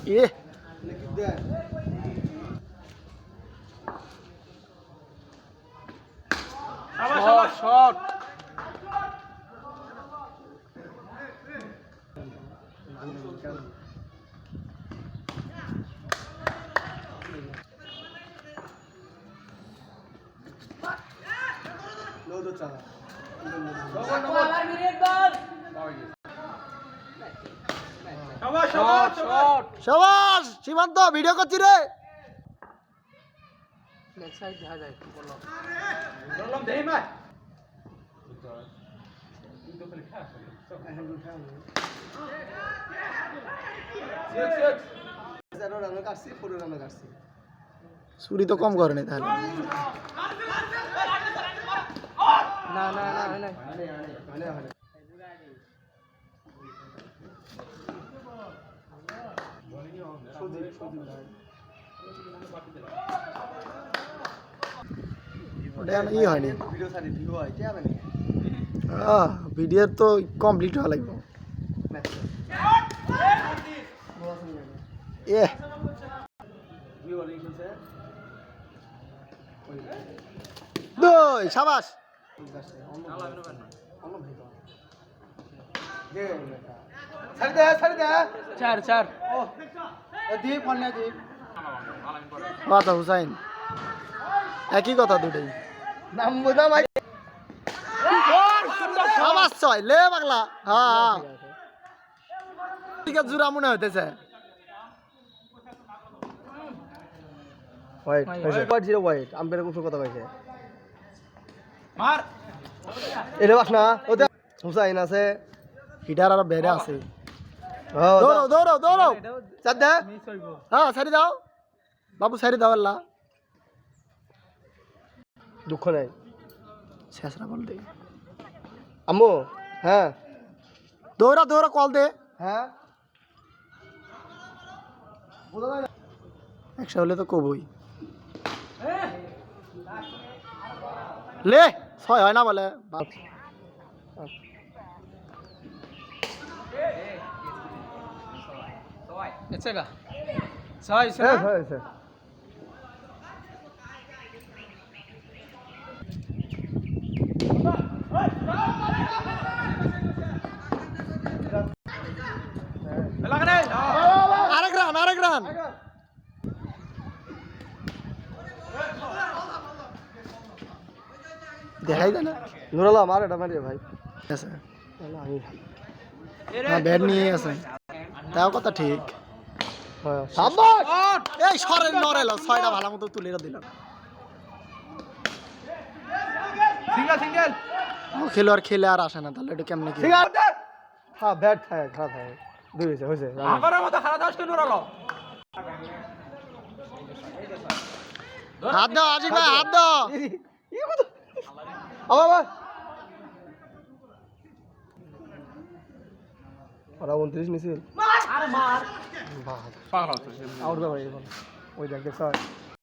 এ shot শাবাশ সীমান্ত video করছি রে চুরি তো কম করে তাহলে না না না ভিডিও তো কমপ্লিট হওয়া লাগবে সাবাস আচ্ছা হুসাইন একই কথা দুটোই ছয় লে পাগলা হ্যাঁ জোড়া মনে হইতেছে হুসাইন আছে হিটার আর বেড়ে আছে দৌড়ো দৌড়ো দৌড়ো হ্যাঁ সারি দাও বাবু সারি দাও আল্লাহ দুঃখ নাই শেষরা বল দে আম্মু হ্যাঁ দৌড়া দৌড়া কল দে হ্যাঁ একশো হলে তো কবই লে ছয় হয় না বলে আরেক রান আরেক রান দেখাই দে না নুরালা আমার এটা মারিয়ে ভাই আছে হ্যাঁ ব্যাট নিয়ে আছে তাও কথা ঠিক এই সরের নড়াইল ছয়টা ভালো মতো তুলে দিল খেলোয়াড় খেলে আর আসে না তাহলে এটা কেমনে কি হ্যাঁ ব্যাট থাকে খারাপ থাকে দুই হয়েছে হাত দাও আজিক ভাই হাত দাও ওরা 29 নিছিল আরে মার আউট ভাই ওই দেখ